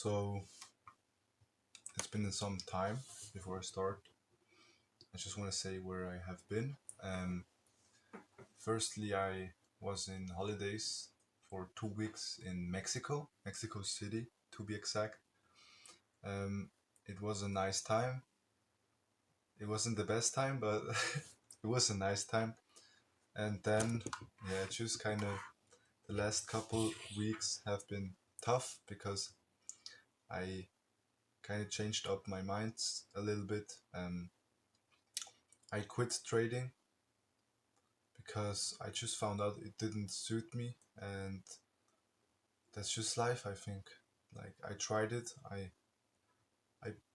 So it's been some time before I start. I just want to say where I have been. Um, Firstly, I was in holidays for 2 weeks in Mexico City to be exact. Um, it was a nice time. It wasn't the best time, but it was a nice time. And then, yeah, just kind of the last couple weeks have been tough because I kind of changed up my mind a little bit. I quit trading because I just found out it didn't suit me, and that's just life, I think. Like I tried it, I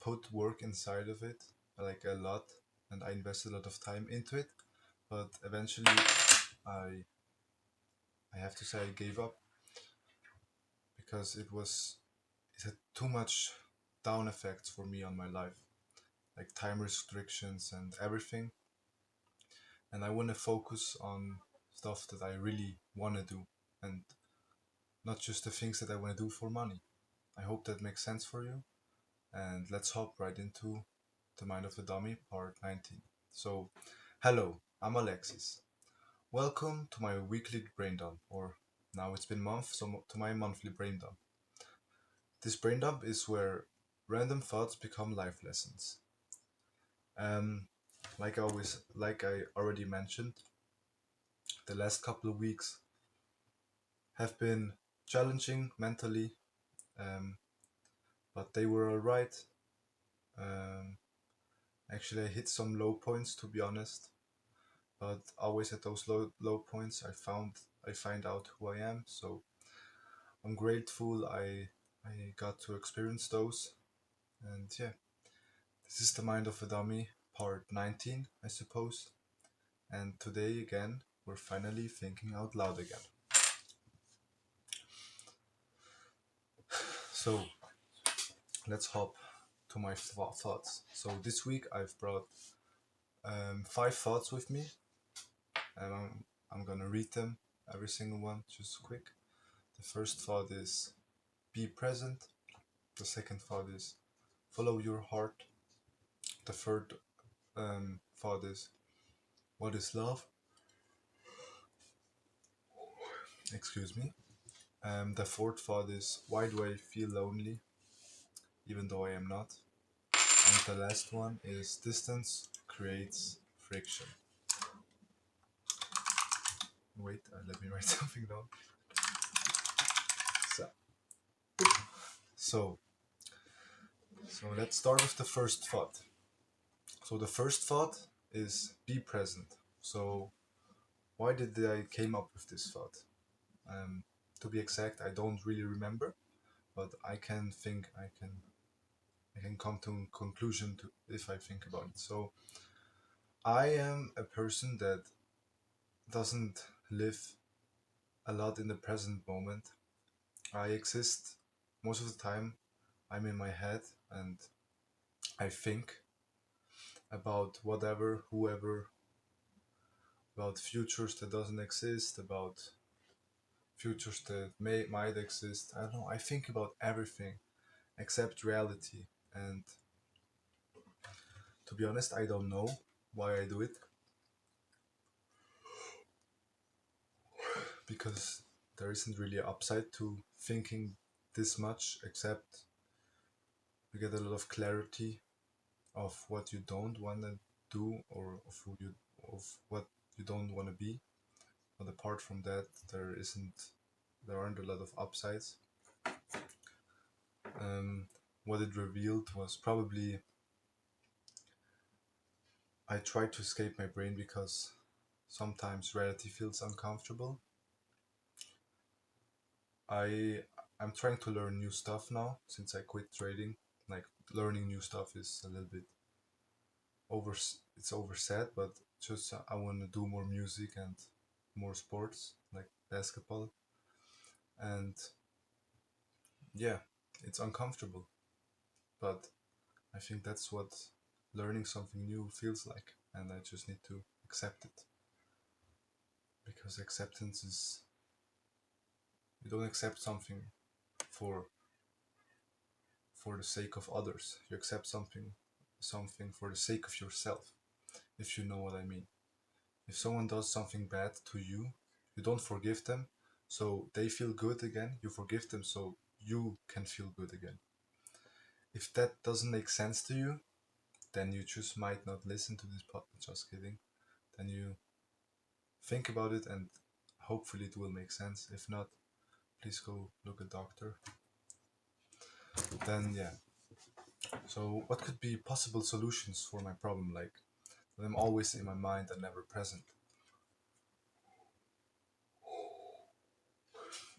put work inside of it, like a lot, and I invested a lot of time into it, but eventually I I have to say I gave up because it had too much down effects for me on my life, like time restrictions and everything, and I want to focus on stuff that I really want to do and not just the things that I want to do for money. I hope that makes sense for you. And let's hop right into The Mind of the Dummy, part 19. So, hello, I'm Alexis. Welcome to my weekly brain dump, or now it's been months, so to my monthly brain dump. This brain dump is where random thoughts become life lessons. Um, like I already mentioned, the last couple of weeks have been challenging mentally, um, but they were alright. Um, Actually, I hit some low points to be honest, but always at those low points, I find out who I am. So I'm grateful I got to experience those, and yeah, this is the Mind of a Dummy, part 19, I suppose. And today again, we're finally thinking out loud again. So let's hop to my thoughts. So this week I've brought 5 thoughts with me, and I'm gonna read them, every single one, just quick. The first thought is be present. The second thought is follow your heart. The third thought is what is love? Excuse me. The fourth thought is why do I feel lonely even though I am not? And the last one is distance creates friction. Wait, let me write something down. So, so, so let's start with the first thought. So the first thought is be present. So why did I came up with this thought? Um, to be exact, I don't really remember, but I can come to a conclusion to if I think about it. So I am a person that doesn't live a lot in the present moment. I exist most of the time. I'm in my head and I think about whatever, whoever, about futures that doesn't exist, about futures that might exist. I don't know. I think about everything except reality. And to be honest, I don't know why I do it because there isn't really an upside to thinking this much except you get a lot of clarity of what you don't want to do or of what you don't want to be. But apart from that, there aren't a lot of upsides. Um, what it revealed was probably I tried to escape my brain because sometimes reality feels uncomfortable. I I'm trying to learn new stuff now since I quit trading. Like learning new stuff is a little bit over it's oversaid, but just I want to do more music and more sports like basketball, and yeah, it's uncomfortable, but I think that's what learning something new feels like, and I just need to accept it because acceptance is you don't accept something for for the sake of others. You accept something for the sake of yourself, if you know what I mean. If someone does something bad to you, you don't forgive them, so they feel good again. You forgive them so you can feel good again. If that doesn't make sense to you, then you just might not listen to this podcast. Just kidding. Then you think about it and hopefully it will make sense. If not, please go look a doctor. Then yeah. So what could be possible solutions for my problem? Like I'm always in my mind and never present.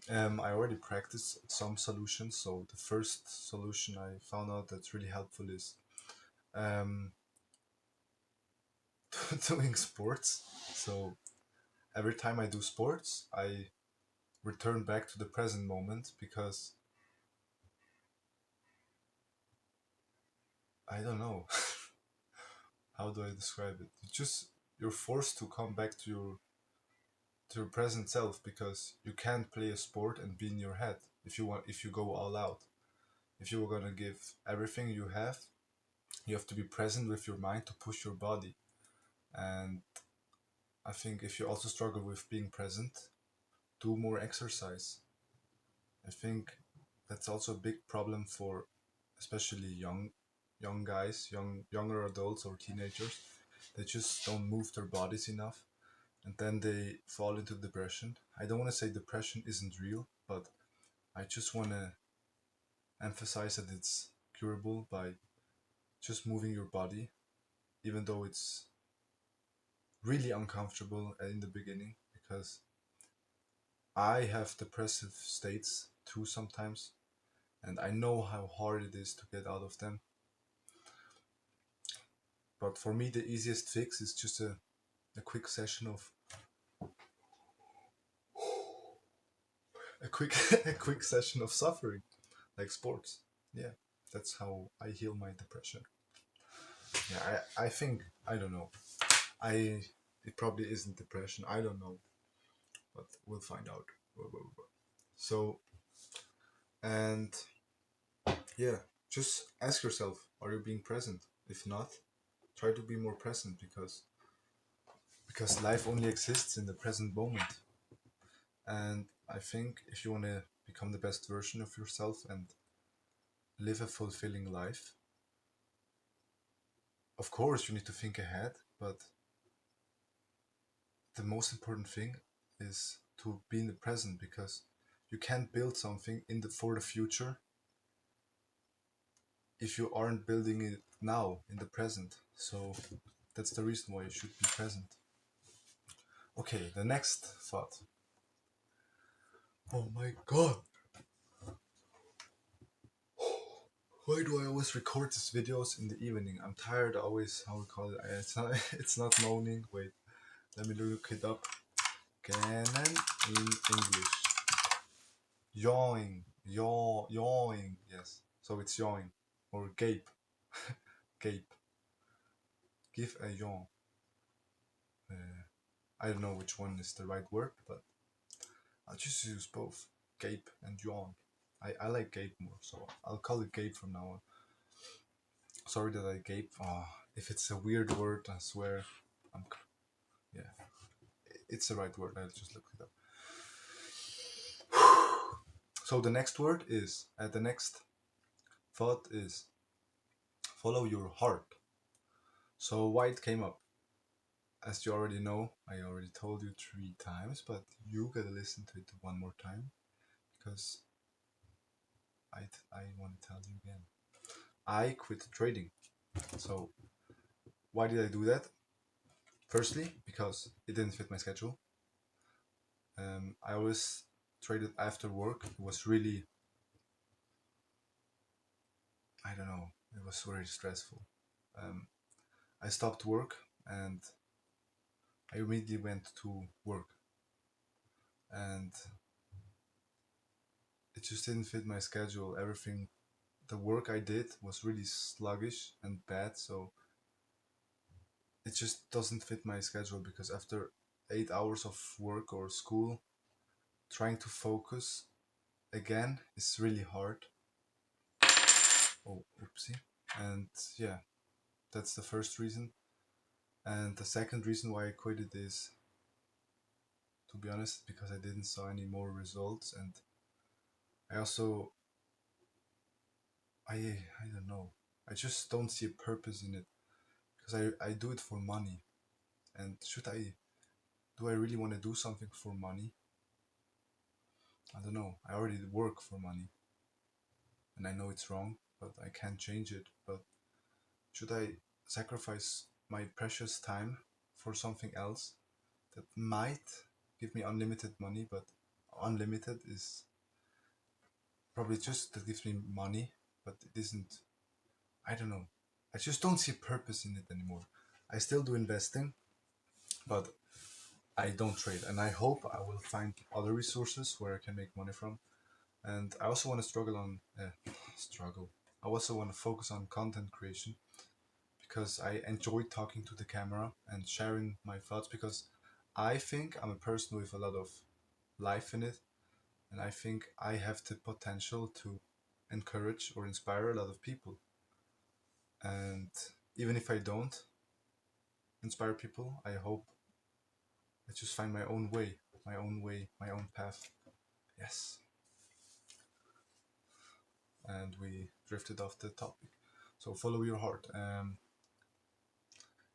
I already practiced some solutions. So the first solution I found out that's really helpful is um, doing sports. So every time I do sports, I return back to the present moment because I don't know how do I describe it. You're forced to come back to your present self because you can't play a sport and be in your head if you go all out. If you're gonna give everything you have to be present with your mind to push your body. And I think if you also struggle with being present, do more exercise. I think that's also a big problem for especially young guys, younger adults or teenagers. They just don't move their bodies enough and then they fall into depression. I don't want to say depression isn't real, but I just want to emphasize that it's curable by just moving your body, even though it's really uncomfortable in the beginning because I have depressive states too sometimes, and I know how hard it is to get out of them. But for me, the easiest fix is just a quick session of a quick a quick session of suffering, like sports. Yeah, that's how I heal my depression. Yeah, I think I don't know. I it probably isn't depression. I don't know, but we'll find out. So and yeah, just ask yourself: are you being present? If not, try to be more present because life only exists in the present moment. And I think if you want to become the best version of yourself and live a fulfilling life, of course you need to think ahead, but the most important thing is to be in the present because you can't build something for the future if you aren't building it now in the present. So that's the reason why you should be present. Okay, the next thought. Oh my god, why do I always record these videos in the evening? I'm tired always, how we call it. It's not, it's not moaning. Wait, let me look it up. Canon in English. Yawing. Yawing. Yes. So it's yawing. Or gape. Gape. Give a yawn. I don't know which one is the right word, but I'll just use both. Gape and yawn. I like gape more, so I'll call it gape from now on. Sorry that I gape. If it's a weird word, I swear. I'm, yeah, it's the right word. I'll just look it up. So the next word is, the next thought is follow your heart. So why it came up? As you already know, I already told you 3 times, but you gotta listen to it one more time because I want to tell you again. I quit trading. So why did I do that? Firstly, because it didn't fit my schedule. I always traded after work. It was really, I don't know, it was very stressful. Um, I stopped work and I immediately went to work. And it just didn't fit my schedule. Everything, the work I did was really sluggish and bad. So it just doesn't fit my schedule because after 8 hours of work or school, trying to focus again is really hard. Oh, oopsie. And yeah, that's the first reason. And the second reason why I quit it is, to be honest, because I didn't saw any more results, and I also I don't know. I just don't see a purpose in it because I do it for money. And should I do I really want to do something for money? I don't know. I already work for money, and I know it's wrong, but I can't change it. But should I sacrifice my precious time for something else that might give me unlimited money, but unlimited is probably just that gives me money, but it isn't. I don't know. I just don't see purpose in it anymore. I still do investing, but I don't trade, and I hope I will find other resources where I can make money from. And I also want to struggle. I also want to focus on content creation because I enjoy talking to the camera and sharing my thoughts because I think I'm a person with a lot of life in it, and I think I have the potential to encourage or inspire a lot of people. And even if I don't inspire people, I hope I just find my own path. Yes. And we drifted off the topic. So follow your heart.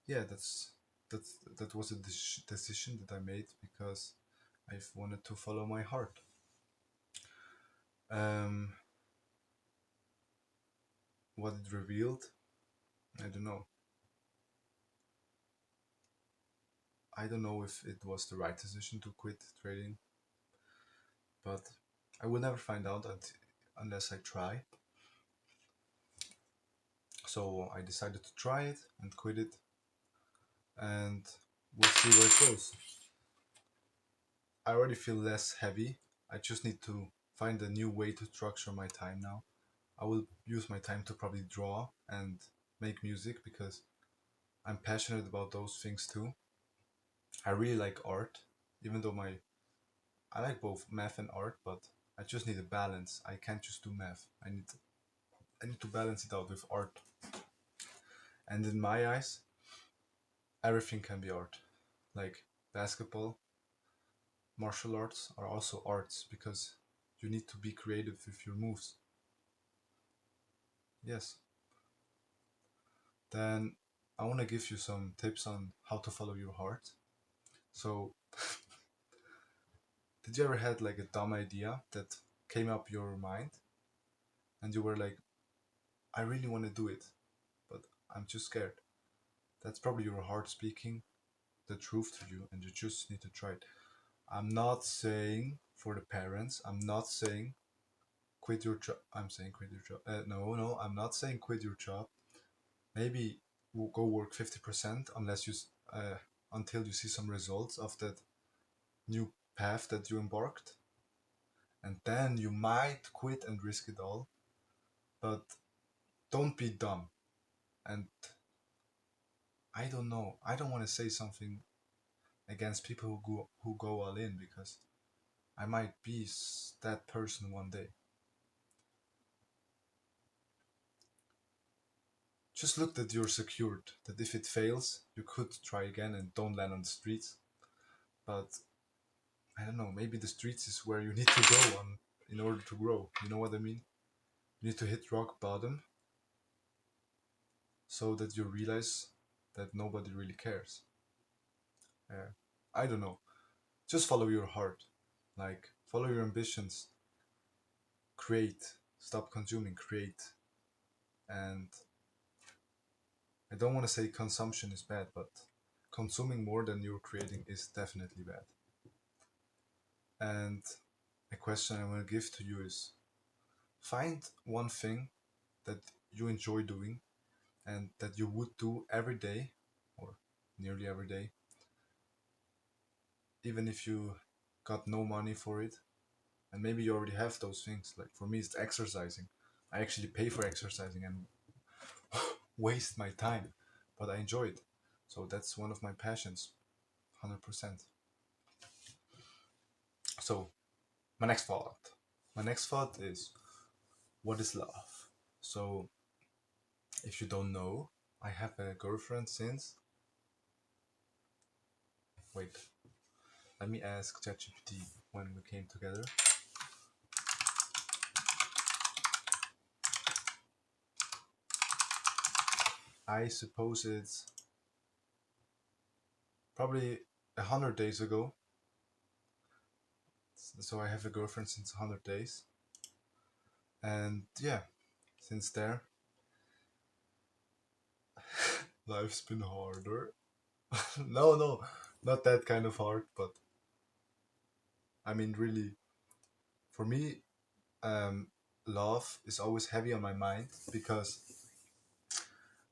Yeah, that was a decision that I made because I've wanted to follow my heart. Um, what it revealed, I don't know. I don't know if it was the right decision to quit trading, but I will never find out unless I try. So I decided to try it and quit it, and we'll see where it goes. I already feel less heavy. I just need to find a new way to structure my time now. I will use my time to probably draw and make music because I'm passionate about those things too. I really like art, even though my I like both math and art, but I just need a balance. I can't just do math. I need to balance it out with art. And in my eyes, everything can be art. Like basketball, martial arts are also arts because you need to be creative with your moves. Yes. Then I want to give you some tips on how to follow your heart. So, did you ever had like a dumb idea that came up your mind and you were like, I really want to do it, but I'm too scared? That's probably your heart speaking the truth to you, and you just need to try it. I'm not saying for the parents. I'm not saying quit your job. I'm saying quit your job. No, no, I'm not saying quit your job. Maybe we'll go work 50% unless until you see some results of that new path that you embarked, and then you might quit and risk it all. But don't be dumb. And I don't know. I don't want to say something against people who go all in because I might be that person one day. Just look that you're secured. That if it fails, you could try again and don't land on the streets. But I don't know. Maybe the streets is where you need to go on in order to grow. You know what I mean? You need to hit rock bottom so that you realize that nobody really cares. I don't know. Just follow your heart. Like, follow your ambitions. Create. Stop consuming. Create. And I don't want to say consumption is bad, but consuming more than you're creating is definitely bad. And a question I want to give to you is find one thing that you enjoy doing and that you would do every day or nearly every day, even if you got no money for it. And maybe you already have those things. Like for me, it's exercising. I actually pay for exercising and waste my time, but I enjoy it. So that's one of my passions, 100%. So, my next thought. My next thought is what is love? So, If you don't know, I have a girlfriend since. Wait, let me ask ChatGPT when we came together. I suppose it's probably 100 days ago. So I have a girlfriend since 100 days, and yeah, since there, life's been harder. No, no, not that kind of hard, but I mean, really, for me, um, love is always heavy on my mind because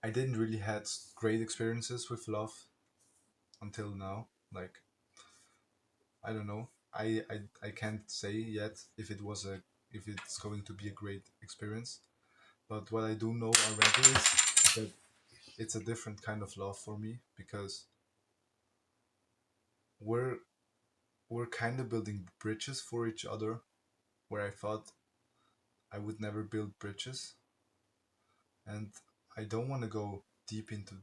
I didn't really had great experiences with love until now. Like, I don't know. I can't say yet if it's going to be a great experience. But what I do know already is that it's a different kind of love for me because we're we're kind of building bridges for each other where I thought I would never build bridges, and I don't want to go deep into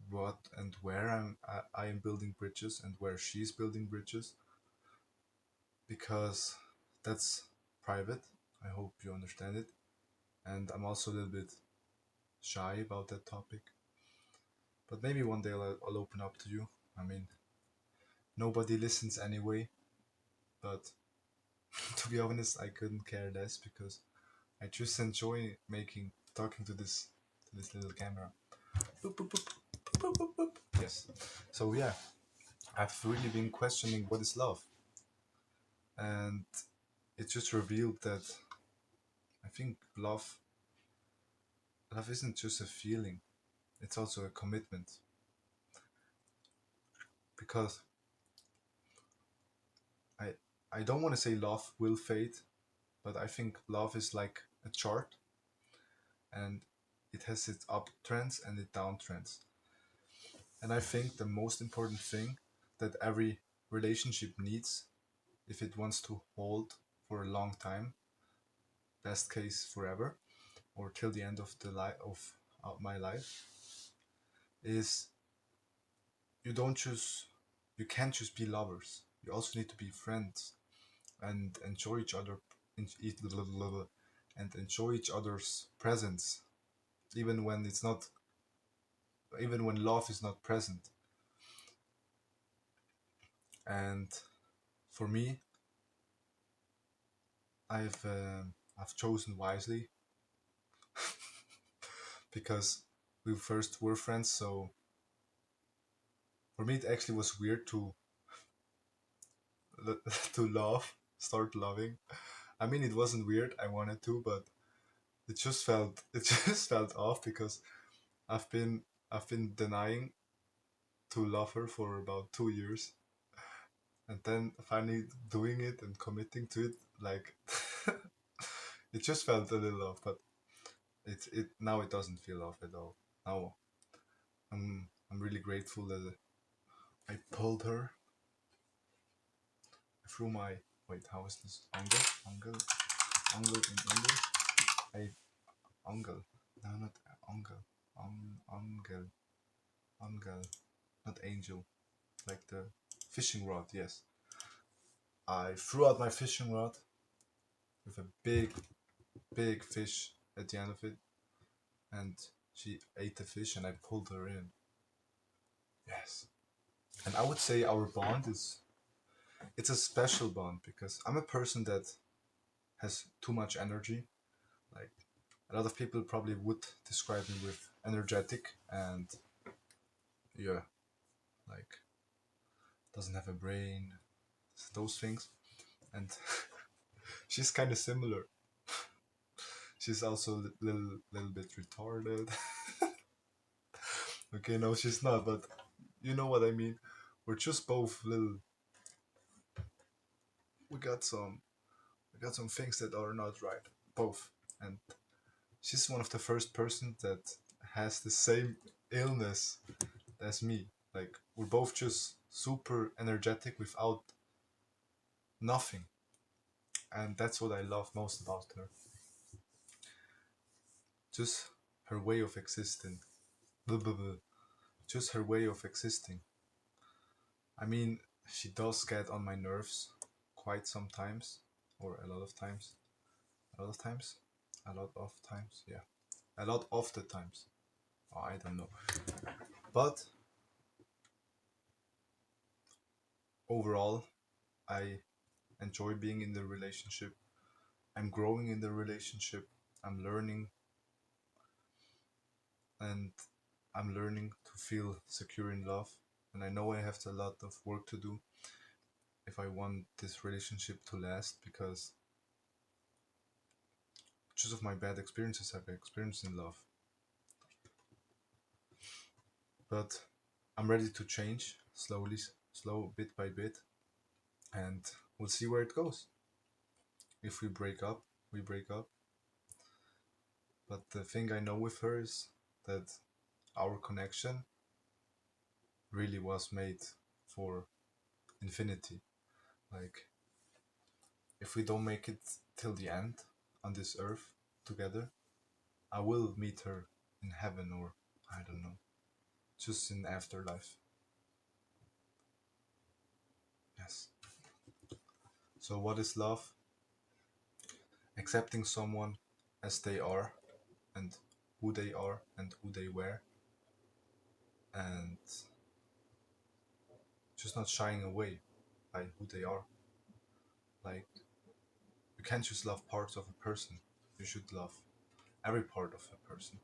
what and where I am building bridges and where she's building bridges because that's private. I hope you understand it. And I'm also a little bit shy about that topic. But maybe one day I'll open up to you. I mean, nobody listens anyway. But to be honest, I couldn't care less because I just enjoy talking to this little camera. Boop, boop, boop, boop, boop, boop. Yes. So yeah, I've really been questioning what is love, and it just revealed that I think love isn't just a feeling; it's also a commitment. Because I I don't want to say love will fade, but I think love is like a chart, and it has its uptrends and its downtrends. And I think the most important thing that every relationship needs, if it wants to hold for a long time, best case forever, or till the end of the life of my life, is you don't just you can't just be lovers. You also need to be friends and enjoy each other and enjoy each other's presence, even when it's not even when love is not present. And for me, I've I've chosen wisely because we first were friends. So for me, it actually was weird to to love, start loving. I mean, it wasn't weird. I wanted to, but it just felt off because I've been I've been denying to love her for about 2 years, and then finally doing it and committing to it, like it just felt a little off. But it now it doesn't feel off at all. Now I'm really grateful that I pulled her through my wait. How is this? Angle in English. I angle. No, not angle. Angle. Angle. Not angel. Like the fishing rod. Yes. I threw out my fishing rod with a big fish at the end of it, and she ate the fish, and I pulled her in. Yes. And I would say our bond is it's a special bond because I'm a person that has too much energy. Like a lot of people probably would describe me with energetic and yeah, like doesn't have a brain, those things. And she's kind of similar. She's also a little bit retarded. Okay, no, she's not, but you know what I mean. We're just both little. We got some we got some things that are not right, both. And she's one of the first person that has the same illness as me. Like we're both just super energetic without nothing, and that's what I love most about her. Just her way of existing. Blah, blah, blah. Just her way of existing. I mean, she does get on my nerves quite sometimes, or a lot of times. A lot of times? A lot of times, yeah. A lot of the times. Oh, I don't know. But overall, I enjoy being in the relationship. I'm growing in the relationship. I'm learning, and I'm learning to feel secure in love. And I know I have a lot of work to do if I want this relationship to last, because just of my bad experiences I've experienced in love. But I'm ready to change slowly, slow, bit by bit, and we'll see where it goes. If we break up, we break up. But the thing I know with her is that our connection really was made for infinity. Like, if we don't make it till the end on this earth together, I will meet her in heaven, or I don't know, just in afterlife. Yes. So, what is love? Accepting someone as they are, and who they are, and who they were, and just not shying away by who they are. Like, you can't just love parts of a person, you should love every part of a person,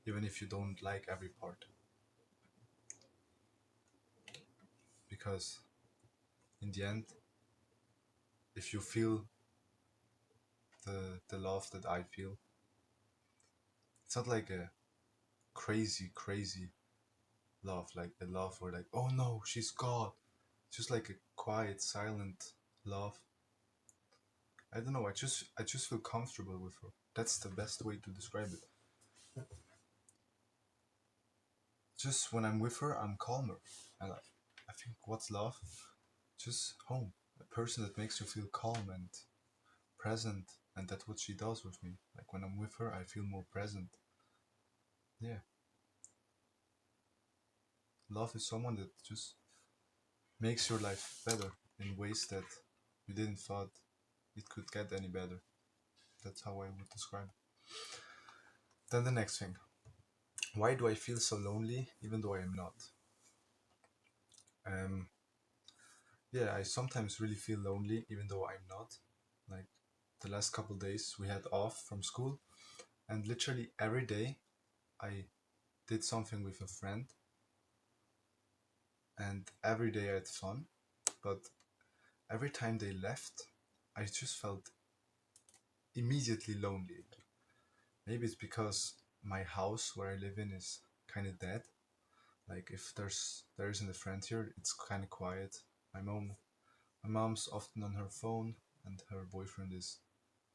even if you don't like every part. Because in the end, if you feel the love that I feel, it's not like a crazy love, like a love where like, oh no, she's God. It's just like a quiet, silent love. I don't know, I just feel comfortable with her. That's the best way to describe it. Just when I'm with her, I'm calmer. And I think what's love? Just home. A person that makes you feel calm and present, and that's what she does with me. Like when I'm with her, I feel more present. Yeah, love is someone that just makes your life better in ways that you didn't thought it could get any better. That's how I would describe it. Then the next thing. Why do I feel so lonely even though I am not? Um, yeah, I sometimes really feel lonely even though I'm not. Like the last couple days we had off from school, and literally every day I did something with a friend, and every day I had fun. But every time they left, I just felt immediately lonely. Maybe it's because my house where I live in is kind of dead. Like if there isn't a friend here, it's kind of quiet. My mom, my mom's often on her phone, and her boyfriend is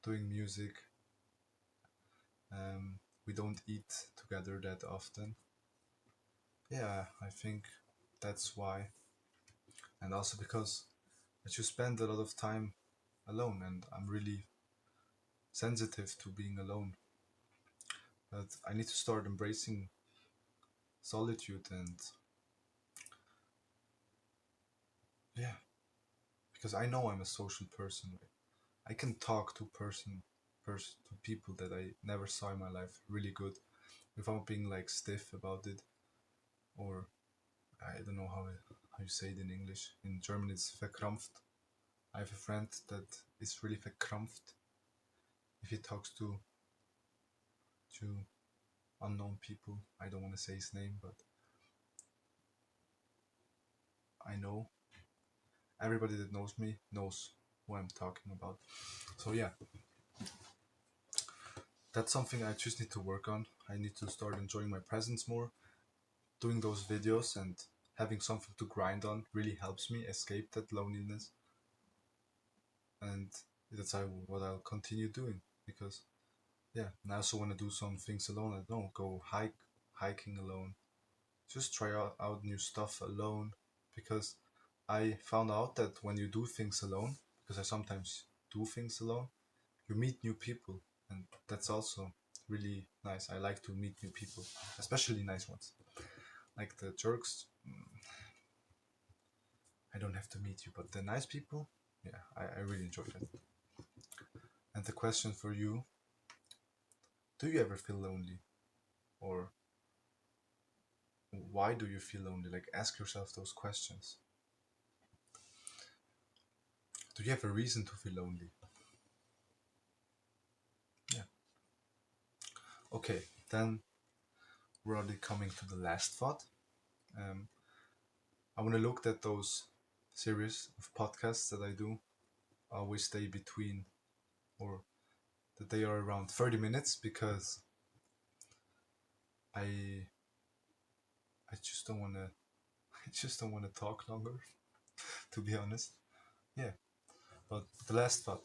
doing music. We don't eat together that often. Yeah, I think that's why, and also because I just spend a lot of time alone, and I'm really sensitive to being alone. But I need to start embracing solitude, and yeah, because I know I'm a social person. Right? I can talk to to people that I never saw in my life really good without being like stiff about it, or I don't know how you say it in English. In German it's verkrampft. I have a friend that is really verkrampft if he talks to unknown people. I don't want to say his name, but I know everybody that knows me knows who I'm talking about. So yeah, that's something I just need to work on. I need to start enjoying my presence more. Doing those videos and having something to grind on really helps me escape that loneliness, and that's what I'll continue doing, because yeah, and I also want to do some things alone. I don't go hiking alone. Just try out new stuff alone, because I found out that when you do things alone, because I sometimes do things alone, you meet new people, and that's also really nice. I like to meet new people, especially nice ones. Like the jerks, I don't have to meet you, but the nice people, yeah, I really enjoy that. And the question for you: do you ever feel lonely, or why do you feel lonely? Like, ask yourself those questions. Do you have a reason to feel lonely? Yeah. Okay, then we're already coming to the last thought. Um, I want to look at those series of podcasts that I do. I always stay between, or that they are around 30 minutes, because I I just don't want to I just don't want to talk longer, to be honest. Yeah, but the last thought: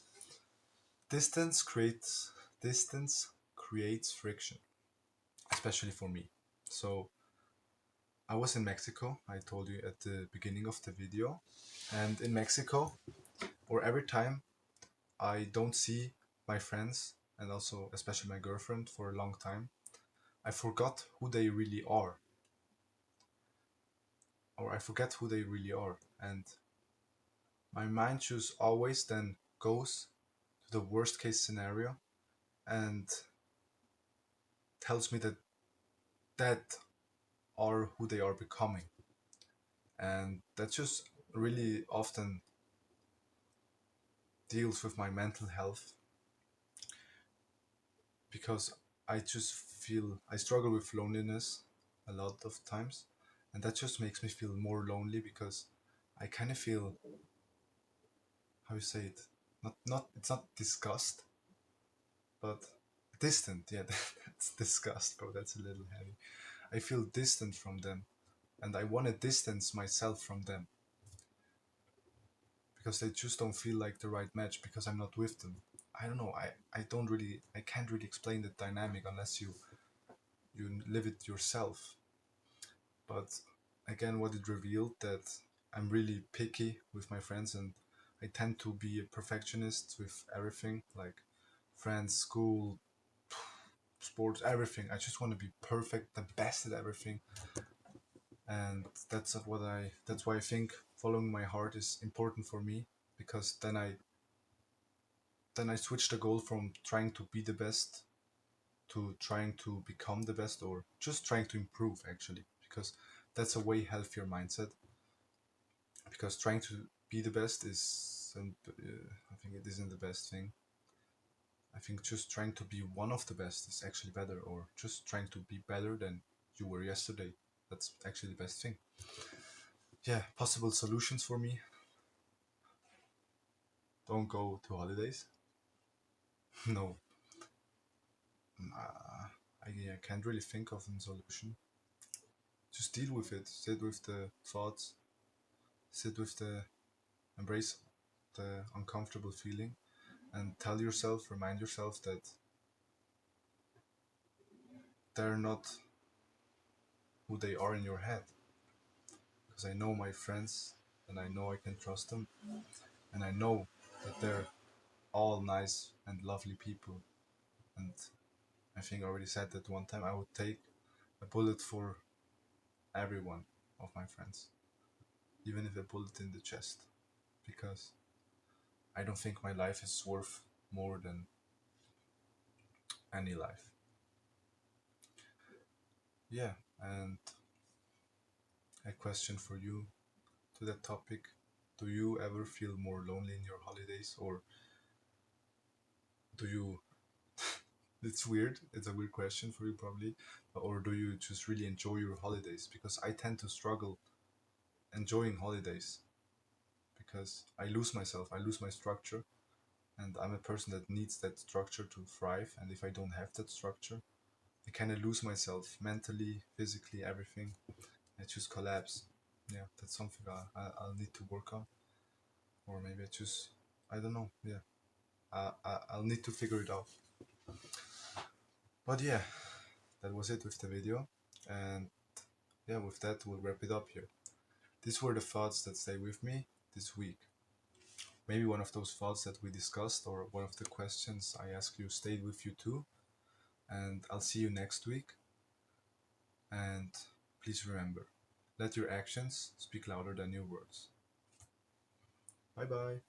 distance creates distance creates friction, especially for me. So I was in Mexico. I told you at the beginning of the video, and in Mexico, or every time I don't see my friends, and also especially my girlfriend, for a long time, I forgot who they really are, or I forget who they really are, and my mind just always then goes to the worst case scenario and tells me that are who they are becoming, and that just really often deals with my mental health, because I just feel I struggle with loneliness a lot of times, and that just makes me feel more lonely, because I kind of feel, how you say it, not it's not disgust, but distant. Yeah, that's disgust, bro. That's a little heavy. I feel distant from them, and I want to distance myself from them, because they just don't feel like the right match, because I'm not with them. I don't know. I can't really explain the dynamic unless you live it yourself. But again, what it revealed, that I'm really picky with my friends, and I tend to be a perfectionist with everything, like friends, school, sports, everything. I just want to be perfect, the best at everything, and that's why I think following my heart is important for me, because then I switch the goal from trying to be the best to trying to become the best, or just trying to improve, actually, because that's a way healthier mindset. Because trying to be the best is, and I think it isn't the best thing. I think just trying to be one of the best is actually better, or just trying to be better than you were yesterday. That's actually the best thing. Yeah, possible solutions for me: don't go to holidays. No, I can't really think of a solution. Just deal with it. Sit with the thoughts. Sit with the embrace the uncomfortable feeling, and tell yourself, remind yourself that they're not who they are in your head. Because I know my friends, and I know I can trust them, and I know that they're all nice and lovely people. And I think I already said that one time, I would take a bullet for every one of my friends, even if a bullet in the chest, because I don't think my life is worth more than any life. Yeah, and a question for you to that topic: do you ever feel more lonely in your holidays, or do you it's weird, it's a weird question for you probably, or do you just really enjoy your holidays? Because I tend to struggle enjoying holidays, because I lose myself, I lose my structure, and I'm a person that needs that structure to thrive, and if I don't have that structure, I kind of lose myself mentally, physically, everything. I just collapse. Yeah, that's something I'll need to work on, or maybe I don't know. Yeah, I'll need to figure it out. But yeah, that was it with the video, and yeah, with that we'll wrap it up here. These were the thoughts that stay with me this week. Maybe one of those thoughts that we discussed, or one of the questions I asked you, stayed with you too. and I'll see you next week. And please remember, let your actions speak louder than your words. Bye bye.